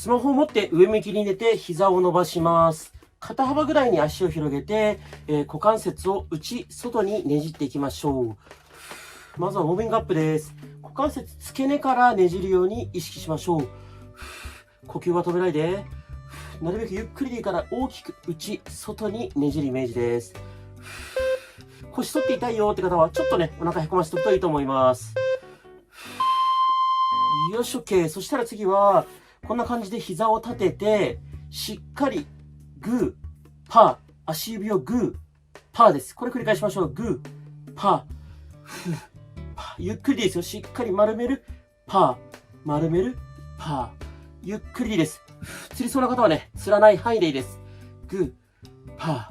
スマホを持って上向きに寝て膝を伸ばします。肩幅ぐらいに足を広げて、股関節を内、外にねじっていきましょう。まずはウォーミングアップです。股関節付け根からねじるように意識しましょう。呼吸は止めないで。なるべくゆっくりでいいから大きく内、外にねじるイメージです。腰反って痛いよって方はちょっとね、お腹へこませておくといいと思います。よし、OK。そしたら次は、こんな感じで膝を立てて、しっかりグー、パー、足指をグー、パーです。これ繰り返しましょう。グー、パー、フー、パー。ゆっくりでいいですよ。しっかり丸める、パー、丸める、パー。ゆっくりでいいです。釣りそうな方はね、釣らない範囲でいいです。グー、パ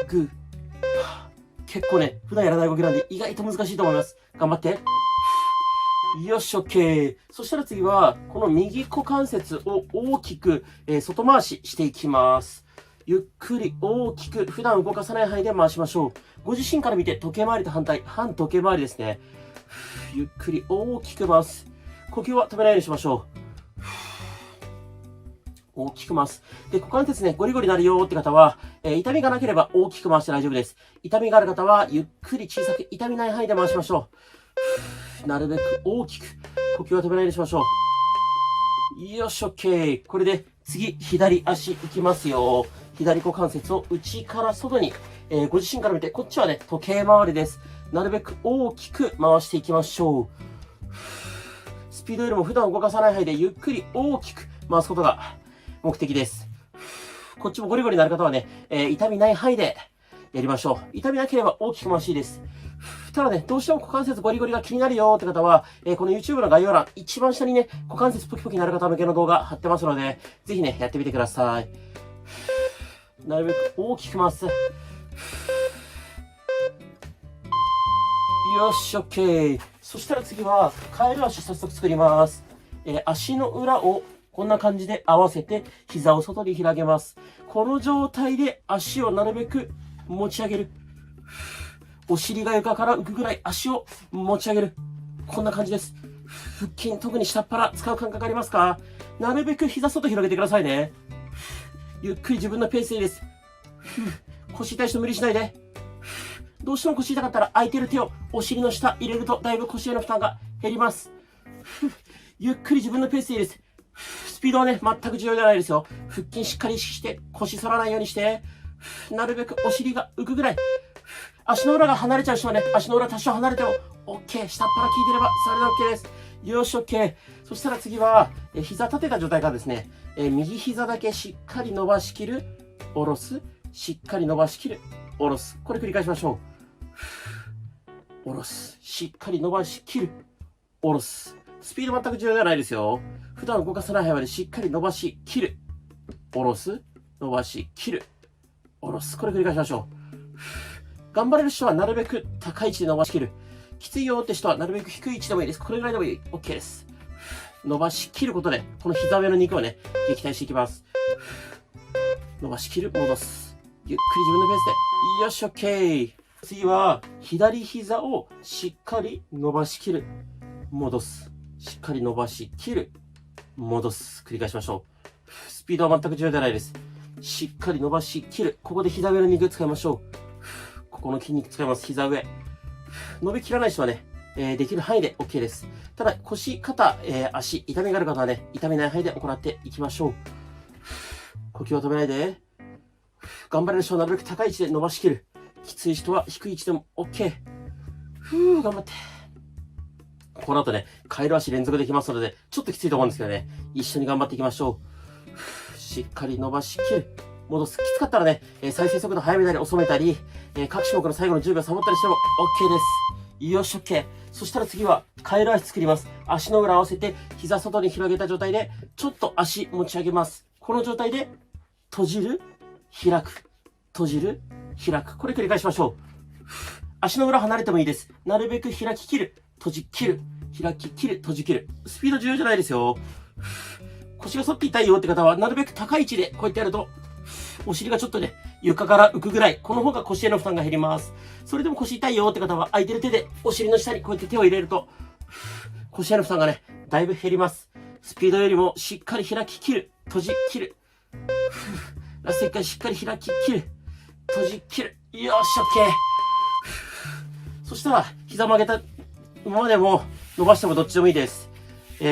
ー、グー、パー。結構ね、普段やらない動きなんで意外と難しいと思います。頑張って。よし、OK。そしたら次は、この右股関節を大きく、外回ししていきます。ゆっくり大きく、普段動かさない範囲で回しましょう。ご自身から見て時計回りと反対、反時計回りですね。ゆっくり大きく回す。呼吸は止めないようにしましょう。大きく回す。で、股関節ね、ゴリゴリなるよって方は、痛みがなければ大きく回して大丈夫です。痛みがある方は、ゆっくり小さく、痛みない範囲で回しましょう。なるべく大きく、呼吸は止めないようにしましょう。よし、OK。これで、次、左足いきますよ。左股関節を内から外に、ご自身から見て、こっちはね、時計回りです。なるべく大きく回していきましょう。スピードよりも普段動かさない範囲でゆっくり大きく回すことが目的です。こっちもゴリゴリになる方はね、痛みない範囲でやりましょう。痛みなければ大きく回していいです。ただね、どうしても股関節ゴリゴリが気になるよって方は、この YouTube の概要欄、一番下にね、股関節ポキポキなる方向けの動画貼ってますので、ぜひね、やってみてください。なるべく大きく回す。よし、OK。そしたら次は、カエル足早速作ります。足の裏をこんな感じで合わせて、膝を外に広げます。この状態で足をなるべく持ち上げる。お尻が床から浮くぐらい足を持ち上げる。こんな感じです。腹筋、特に下っ腹使う感覚ありますか？なるべく膝外広げてくださいね。ゆっくり自分のペースでいいです。腰痛い人無理しないで。どうしても腰痛かったら空いてる手をお尻の下入れるとだいぶ腰への負担が減ります。ゆっくり自分のペースでいいです。スピードはね、全く重要じゃないですよ。腹筋しっかり意識して腰反らないようにして、なるべくお尻が浮くぐらい。足の裏が離れちゃう人はね、足の裏多少離れても OK。下っ腹効いてればそれで OK です。よし OK。そしたら次は、膝立てた状態からですね、右膝だけしっかり伸ばしきる、下ろす、しっかり伸ばしきる、下ろす。これ繰り返しましょう。下ろす。しっかり伸ばしきる、下ろす。スピード全く重要ではないですよ。普段動かさない範囲までしっかり伸ばしきる、下ろす、伸ばしきる、下ろす。これ繰り返しましょう。頑張れる人はなるべく高い位置で伸ばしきる。きついよって人はなるべく低い位置でもいいです。これぐらいでもいい。OK です。伸ばしきることで、この膝上の肉をね、撃退していきます。伸ばしきる、戻す。ゆっくり自分のペースで。よし、OK。次は、左膝をしっかり伸ばしきる。戻す。しっかり伸ばしきる。戻す。繰り返しましょう。スピードは全く重要ではないです。しっかり伸ばしきる。ここで膝上の肉使いましょう。ここの筋肉使います。膝上。伸びきらない人はね、できる範囲で OK です。ただ、腰、肩、足、痛みがある方はね、痛みない範囲で行っていきましょう。呼吸を止めないで。頑張れる人はなるべく高い位置で伸ばしきる。きつい人は低い位置でも OK。頑張って。この後ね、カエル足連続できますので、ちょっときついと思うんですけどね、一緒に頑張っていきましょう。しっかり伸ばしきる。戻す。きつかったらね、再生速度早めたり遅めたり、各種目の最後の10秒サボったりしても OK です。よし、OK。そしたら次は、カエル足作ります。足の裏合わせて、膝外に広げた状態で、ちょっと足持ち上げます。この状態で、閉じる、開く、閉じる、開く。これ繰り返しましょう。足の裏離れてもいいです。なるべく開き切る、閉じ切る、開き切る、閉じ切る。スピード重要じゃないですよ。腰が反って痛いよって方は、なるべく高い位置でこうやってやると、お尻がちょっとね、床から浮くぐらい、この方が腰への負担が減ります。それでも腰痛いよって方は、空いてる手でお尻の下にこうやって手を入れると、腰への負担がね、だいぶ減ります。スピードよりもしっかり開き切る、閉じ切る。ラスト1回しっかり開き切る。閉じ切る。よし、オッケー。そしたら、膝曲げたままでも伸ばしてもどっちでもいいです。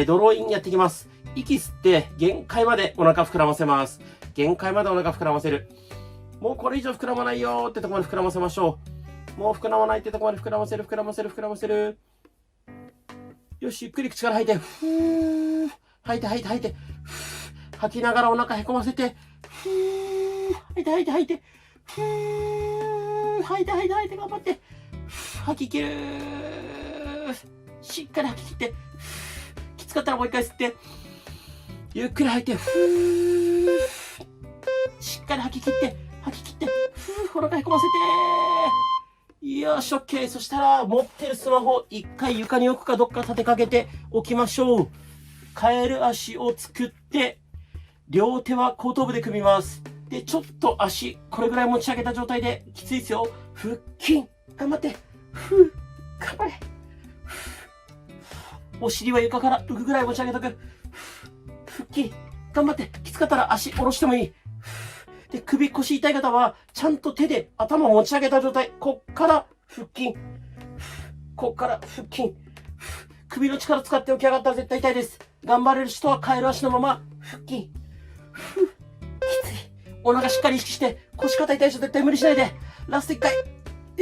ドローインやっていきます。息吸って限界までお腹膨らませます。限界までお腹膨らませる。もうこれ以上膨らまないよーってとこまで膨らませましょう。もう膨らまないってとこまで膨らませる、膨らませる、膨らませる。よし、ゆっくり口から吐いて、ふー。吐いて、吐いて、吐いて。吐きながらお腹へこませて、ふー。吐いて、吐いて、吐いて。ふー。吐いて、吐いて、吐いて、頑張って。吐き切るー。しっかり吐き切って。きつかったらもう一回吸って。ゆっくり吐いて、ふー。しっかり吐き切って、吐き切って、ふー。お腹へこませて。よし、オッケー。そしたら、持ってるスマホ、一回床に置くかどっか立てかけておきましょう。カエル足を作って、両手は後頭部で組みます。で、ちょっと足、これぐらい持ち上げた状態で、きついですよ。腹筋、頑張って。ふう、頑張れ。お尻は床から浮くぐらい持ち上げとく。腹筋、頑張って。きつかったら足下ろしてもいい。で、首、腰痛い方は、ちゃんと手で頭を持ち上げた状態。こっから腹筋。こっから腹筋。首の力使って起き上がったら絶対痛いです。頑張れる人はカエル足のまま腹筋。きつい。お腹しっかり意識して、腰肩痛い人絶対無理しないで。ラスト1回。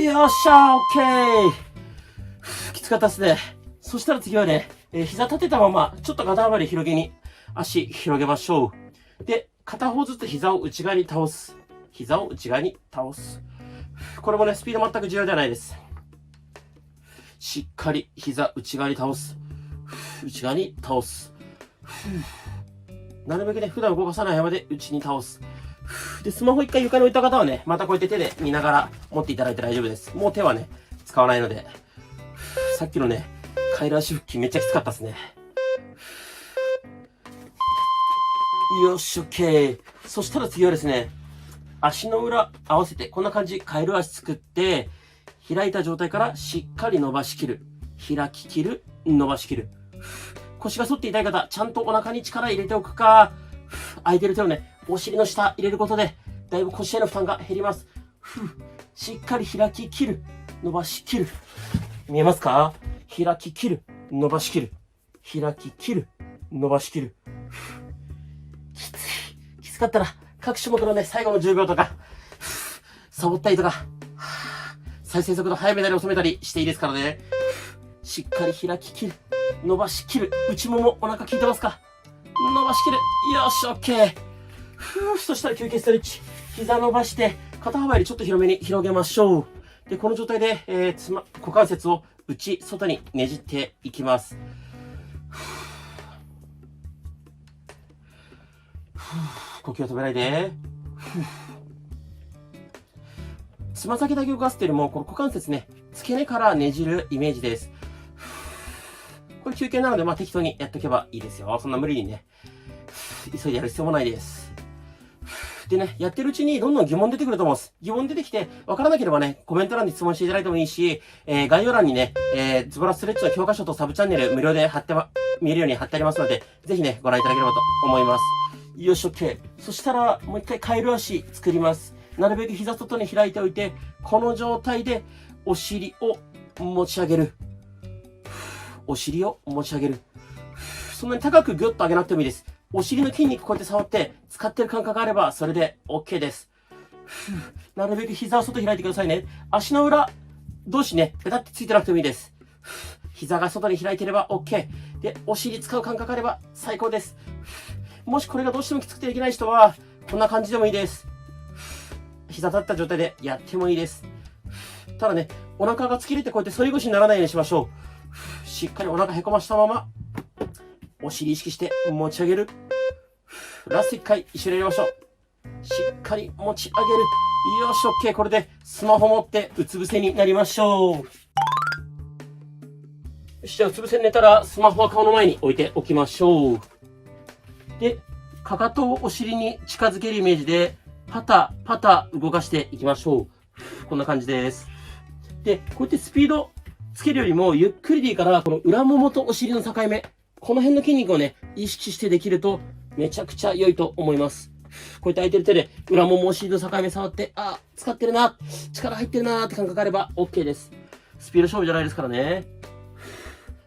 よっしゃー、オッケー。きつかったっすね。そしたら次はね、膝立てたまま、ちょっと肩幅で広げに足広げましょう。で、片方ずつ膝を内側に倒す。膝を内側に倒す。これもね、スピード全く重要ではないです。しっかり膝内側に倒す。内側に倒す。なるべくね、普段動かさない山で内に倒す。で、スマホ一回床に置いた方はね、またこうやって手で見ながら持っていただいて大丈夫です。もう手はね、使わないので。さっきのね、カエル足腹筋めっちゃきつかったですね。よし、オッケー。そしたら次はですね、足の裏合わせて、こんな感じ、カエル足作って、開いた状態からしっかり伸ばしきる。開ききる、伸ばしきる。腰が反って痛い方、ちゃんとお腹に力入れておくか、空いてる手をね、お尻の下入れることで、だいぶ腰への負担が減ります。しっかり開ききる、伸ばしきる。見えますか？開ききる、伸ばしきる。開ききる、伸ばしきる。きつい。きつかったら、各種目のね、最後の10秒とか、サボったりとか、再生速度早めたり遅めたりしていいですからね。しっかり開ききる、伸ばしきる。内ももお腹効いてますか？伸ばしきる。よし、オッケー。そしたら休憩ストレッチ。膝伸ばして、肩幅よりちょっと広めに広げましょう。で、この状態で、股関節を内、外にねじっていきます。呼吸を止めないで。つま先だけ動かすというよりも、この股関節ね、付け根からねじるイメージです。これ休憩なので、適当にやっとけばいいですよ。そんな無理にね、急いでやる必要もないです。でね、やってるうちにどんどん疑問出てくると思うんです。疑問出てきて、わからなければね、コメント欄に質問していただいてもいいし、概要欄にね、ズボラストレッチの教科書とサブチャンネル無料で見えるように貼ってありますので、ぜひね、ご覧いただければと思います。よし、OK。そしたら、もう一回カエル足作ります。なるべく膝外に開いておいて、この状態でお尻を持ち上げる。お尻を持ち上げる。そんなに高くギュッと上げなくてもいいです。お尻の筋肉こうやって触って使ってる感覚があればそれで OK です。なるべく膝を外開いてくださいね。足の裏同士ね、ペタってついてなくてもいいです。膝が外に開いてれば OK。で、お尻使う感覚あれば最高です。もしこれがどうしてもきつくてできない人は、こんな感じでもいいです。膝立った状態でやってもいいです。ただね、お腹が突き出てこうやって反り腰にならないようにしましょう。しっかりお腹へこましたまま、お尻意識して持ち上げる。ラスト1回一緒にやりましょう。しっかり持ち上げる。よし、OK。これでスマホ持ってうつ伏せになりましょう。よし、じゃあうつ伏せに寝たらスマホは顔の前に置いておきましょう。で、かかとをお尻に近づけるイメージで、パタパタ動かしていきましょう。こんな感じです。で、こうやってスピードつけるよりもゆっくりでいいから、この裏ももとお尻の境目、この辺の筋肉をね、意識してできるとめちゃくちゃ良いと思います。こうやって空いてる手で、裏ももお尻の境目触って、あ、使ってるな、力入ってるなって感覚あれば OK です。スピード勝負じゃないですからね。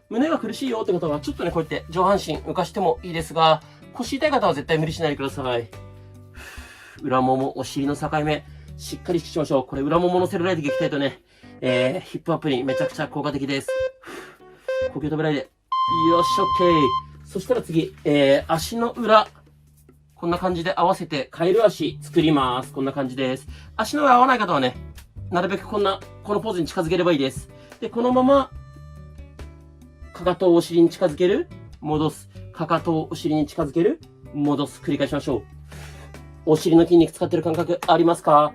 胸が苦しいよって方は、ちょっとね、こうやって上半身浮かしてもいいですが、腰痛い方は絶対無理しないでください。裏もも、お尻の境目、しっかり意識しましょう。これ裏もものセルライト撃退とね、ヒップアップにめちゃくちゃ効果的です。呼吸止めないで。よし、OK。そしたら次、足の裏。こんな感じで合わせて、カエル足作ります。こんな感じです。足の裏合わない方はね、なるべくこのポーズに近づければいいです。で、このまま、かかとをお尻に近づける。戻す。かかとをお尻に近づける。戻す。繰り返しましょう。お尻の筋肉使ってる感覚ありますか？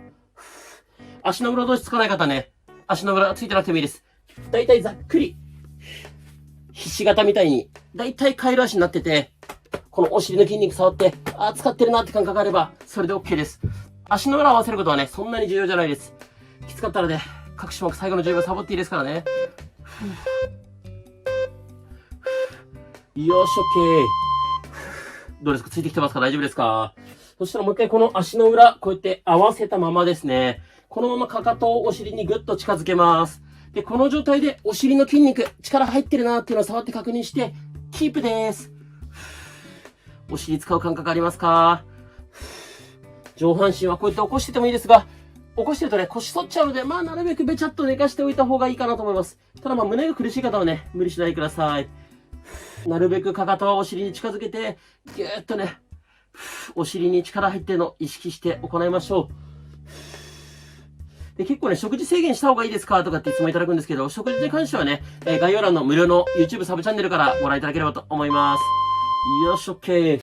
足の裏同士つかない方ね、足の裏ついてなくてもいいです。だいたいざっくり、ひし形みたいに、だいたいカエル足になってて、このお尻の筋肉触って、あ、使ってるなって感覚があれば、それで OK です。足の裏を合わせることはね、そんなに重要じゃないです。きつかったらね、各種目最後の10秒サボっていいですからね。よし、OK。どうですか？ついてきてますか？大丈夫ですか？そしたらもう一回この足の裏、こうやって合わせたままですね。このままかかとをお尻にぐっと近づけます。で、この状態でお尻の筋肉、力入ってるなっていうのを触って確認して、キープです。お尻使う感覚ありますか？上半身はこうやって起こしててもいいですが、起こしてるとね、腰反っちゃうので、まあなるべくべちゃっと寝かしておいた方がいいかなと思います。ただまあ胸が苦しい方はね、無理しないでください。なるべくかかとはお尻に近づけて、ぎゅーっとね、お尻に力入ってるのを意識して行いましょう。で、結構ね、食事制限した方がいいですかとかって質問いただくんですけど、食事に関してはね、概要欄の無料の YouTube サブチャンネルからご覧いただければと思います。よし、OK。